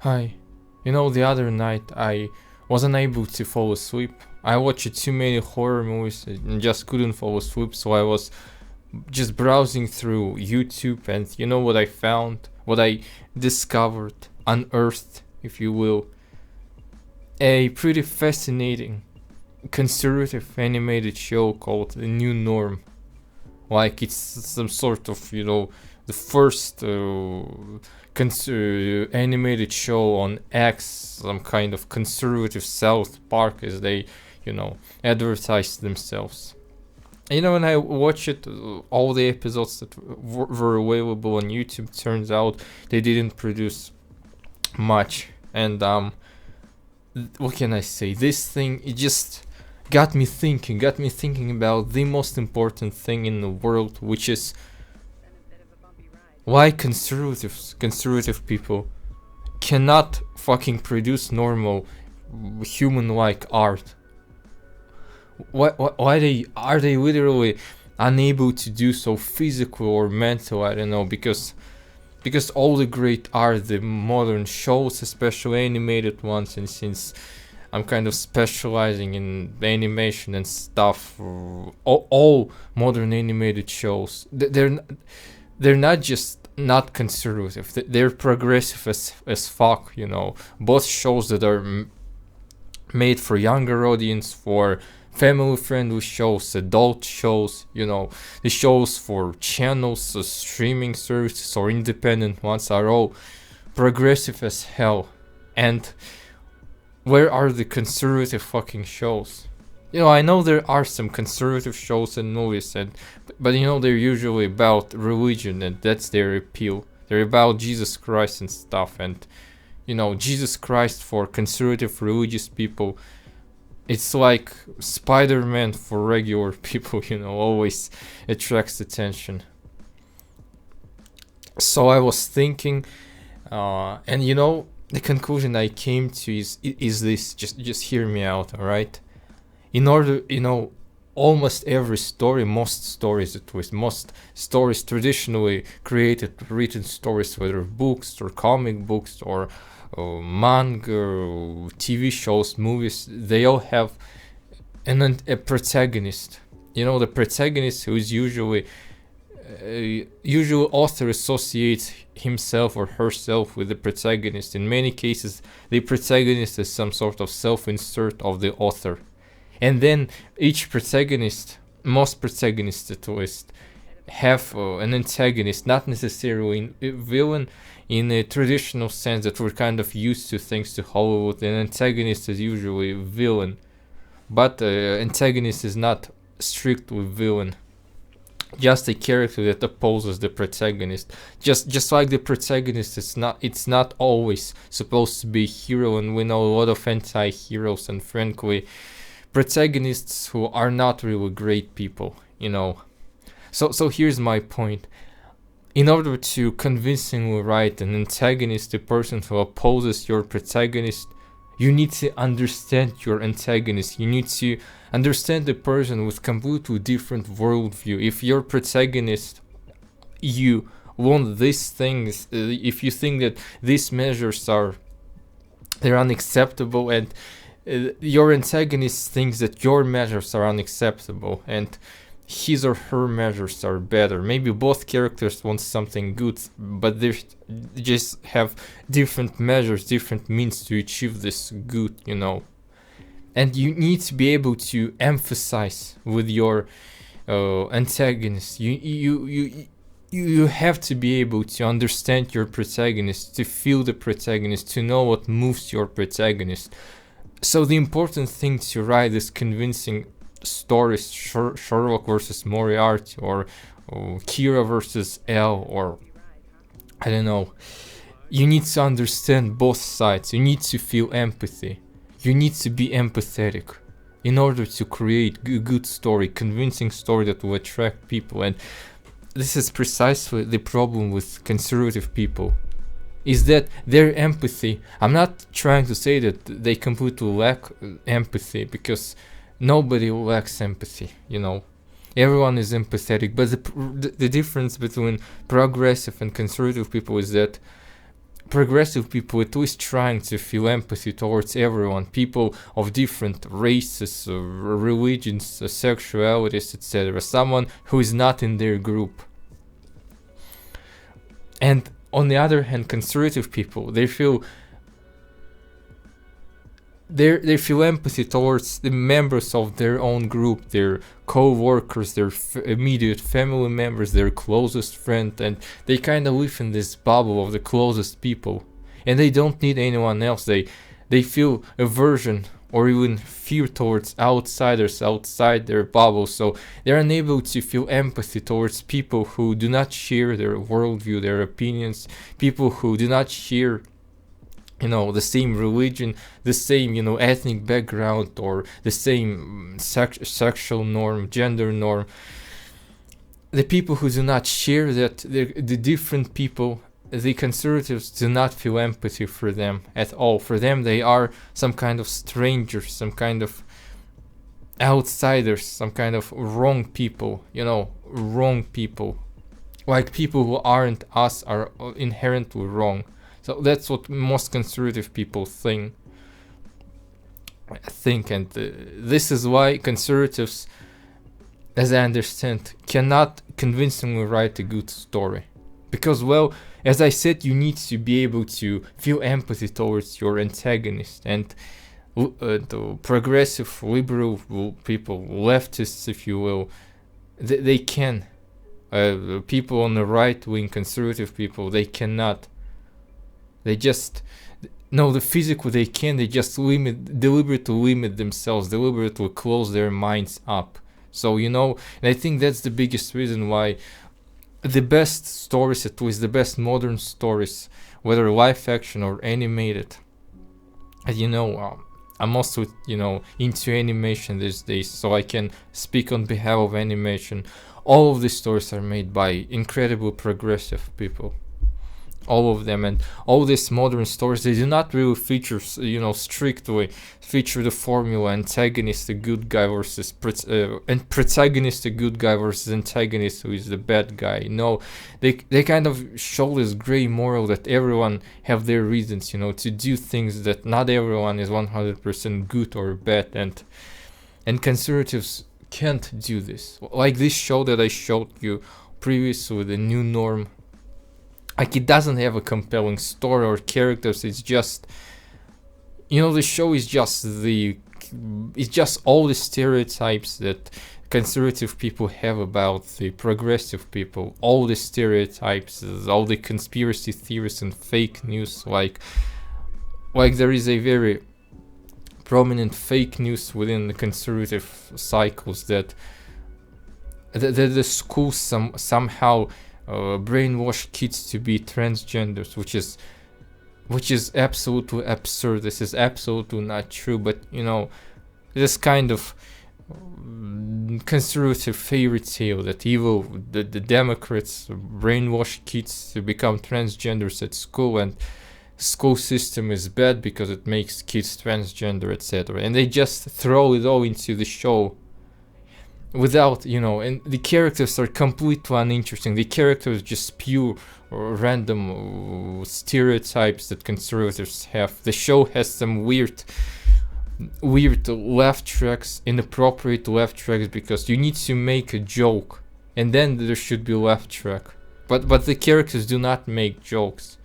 Hi. The other night I wasn't able to fall asleep. I watched too many horror movies and just couldn't fall asleep, so I was just browsing through YouTube, and you know what I found? What I discovered, unearthed, if you will. A pretty fascinating conservative animated show called The New Norm. Like it's some sort of, the first animated show on X, some kind of conservative South Park, as they, advertise themselves. When I watched it, all the episodes that were available on YouTube, turns out they didn't produce much. And what can I say? This thing, it just got me thinking about the most important thing in the world, which is why conservative people cannot fucking produce normal human-like art. Why are they literally unable to do so, physical or mental? I don't know, because all the great art, the modern shows, especially animated ones, and since I'm kind of specializing in animation and stuff, all modern animated shows, they're not just not conservative, they're progressive as fuck. Both shows that are made for younger audience, for family friendly shows, adult shows, the shows for channels, streaming services, or independent ones, are all progressive as hell. And where are the conservative fucking shows? I know there are some conservative shows and movies, but they're usually about religion, and that's their appeal. They're about Jesus Christ and stuff, and Jesus Christ for conservative religious people, it's like Spider-Man for regular people, always attracts attention. So I was thinking, and the conclusion I came to is this. Just hear me out, all right? In order, almost every story, most stories at least, most stories traditionally created, written stories, whether books or comic books or manga, TV shows, movies, they all have a protagonist. The protagonist who is usually author associates himself or herself with the protagonist. In many cases, the protagonist is some sort of self-insert of the author. And then each protagonist, most protagonists at least, have an antagonist, not necessarily a villain in a traditional sense that we're kind of used to thanks to Hollywood. An antagonist is usually a villain, but antagonist is not strictly villain, just a character that opposes the protagonist. Just like the protagonist, it's not always supposed to be a hero, and we know a lot of anti-heroes and frankly protagonists who are not really great people. So here's my point. In order to convincingly write an antagonist, a person who opposes your protagonist, you need to understand your antagonist. You need to understand the person with completely different worldview. If your protagonist, you want these things, if you think that these measures they're unacceptable, and your antagonist thinks that your measures are unacceptable and his or her measures are better. Maybe both characters want something good, but they just have different measures, different means to achieve this good, And you need to be able to emphasize with your antagonist. You have to be able to understand your protagonist, to feel the protagonist, to know what moves your protagonist. So the important thing to write is convincing stories, Sherlock versus Moriarty, or Kira versus L, or I don't know. You need to understand both sides. You need to feel empathy. You need to be empathetic in order to create a good story, convincing story that will attract people. And this is precisely the problem with conservative people, is that their empathy, I'm not trying to say that they completely lack empathy, because nobody lacks empathy, everyone is empathetic, but the difference between progressive and conservative people is that progressive people at least trying to feel empathy towards everyone, people of different races, religions, sexualities, etc. Someone who is not in their group. And on the other hand, conservative people, they feel empathy towards the members of their own group, their co-workers, their immediate family members, their closest friend, and they kind of live in this bubble of the closest people, and they don't need anyone else. They feel aversion or even fear towards outsiders outside their bubble, so they're unable to feel empathy towards people who do not share their worldview, their opinions, people who do not share the same religion, the same, ethnic background, or the same sexual norm, gender norm. The people who do not share that, the different people, the conservatives do not feel empathy for them at all. For them, they are some kind of strangers, some kind of outsiders, some kind of wrong people, wrong people. Like people who aren't us are inherently wrong. So that's what most conservative people think, and this is why conservatives, as I understand, cannot convincingly write a good story. Because, well, as I said, you need to be able to feel empathy towards your antagonist, and the progressive, liberal people, leftists, if you will, they can. People on the right-wing, conservative people, they cannot. They just, no, the physical they can, they just deliberately limit themselves, deliberately close their minds up. So, and I think that's the biggest reason why the best stories, at least the best modern stories, whether live action or animated, I'm also, into animation these days, so I can speak on behalf of animation. All of these stories are made by incredibly progressive people. All of them, and all these modern stories, they do not really feature, strictly feature the formula antagonist, the good guy versus and protagonist, the good guy versus antagonist, who is the bad guy. No, they kind of show this gray moral that everyone have their reasons, to do things, that not everyone is 100% good or bad, and conservatives can't do this. Like this show that I showed you previously, The New Norm. Like, it doesn't have a compelling story or characters. It's just, the show is just all the stereotypes that conservative people have about the progressive people. All the stereotypes, all the conspiracy theories and fake news. Like there is a very prominent fake news within the conservative cycles that the schools somehow brainwash kids to be transgenders, which is absolutely absurd. This is absolutely not true, but this kind of conservative fairy tale that the Democrats brainwash kids to become transgenders at school, and school system is bad because it makes kids transgender, etc. And they just throw it all into the show without, and the characters are completely uninteresting. The characters just pure random stereotypes that conservatives have. The show has some weird laugh tracks, inappropriate laugh tracks, because you need to make a joke and then there should be a laugh track. But the characters do not make jokes.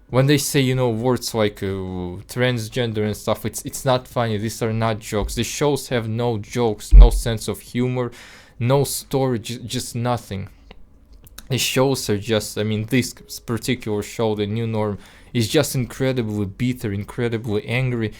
When they say, words like transgender and stuff, it's not funny. These are not jokes. The shows have no jokes, no sense of humor, no story, just nothing. The shows are just, this particular show, The New Norm, is just incredibly bitter, incredibly angry,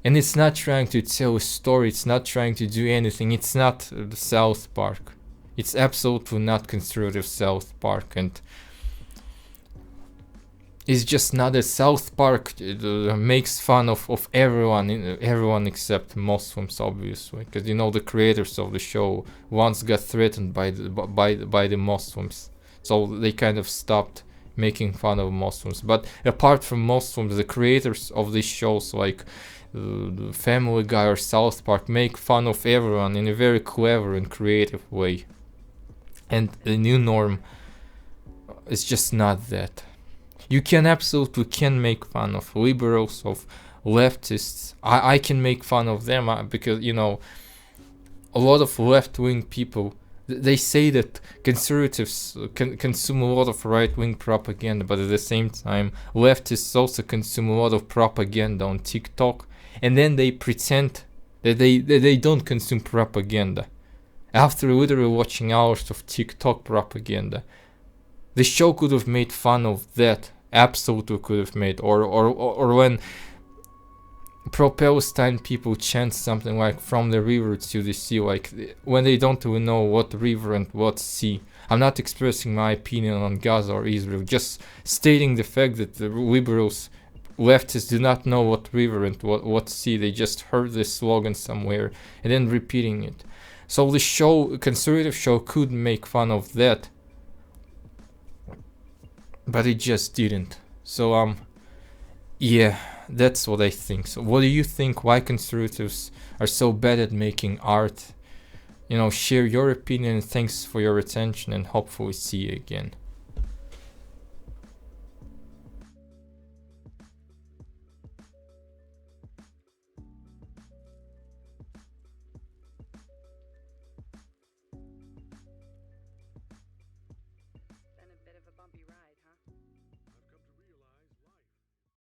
and it's not trying to tell a story. It's not trying to do anything. It's not South Park. It's absolutely not conservative South Park, and it's just not a South Park. Makes fun of everyone except Muslims, obviously, because the creators of the show once got threatened by the Muslims, so they kind of stopped making fun of Muslims. But apart from Muslims, the creators of these shows like Family Guy or South Park make fun of everyone in a very clever and creative way, and The New Norm is just not that. You can absolutely can make fun of liberals, of leftists. I can make fun of them because, you know, a lot of left-wing people, they say that conservatives consume a lot of right-wing propaganda, but at the same time, leftists also consume a lot of propaganda on TikTok, and then they pretend that they don't consume propaganda. After literally watching hours of TikTok propaganda, the show could have made fun of that. Absolutely could have made, or when pro-Palestine people chant something like "from the river to the sea," like when they don't even know what river and what sea. I'm not expressing my opinion on Gaza or Israel, just stating the fact that the liberals, leftists do not know what river and what sea. They just heard this slogan somewhere and then repeating it. So the show, conservative show, could make fun of that, but it just didn't. So yeah, that's what I think. So what do you think? Why conservatives are so bad at making art? You know, share your opinion. Thanks for your attention, and hopefully see you again.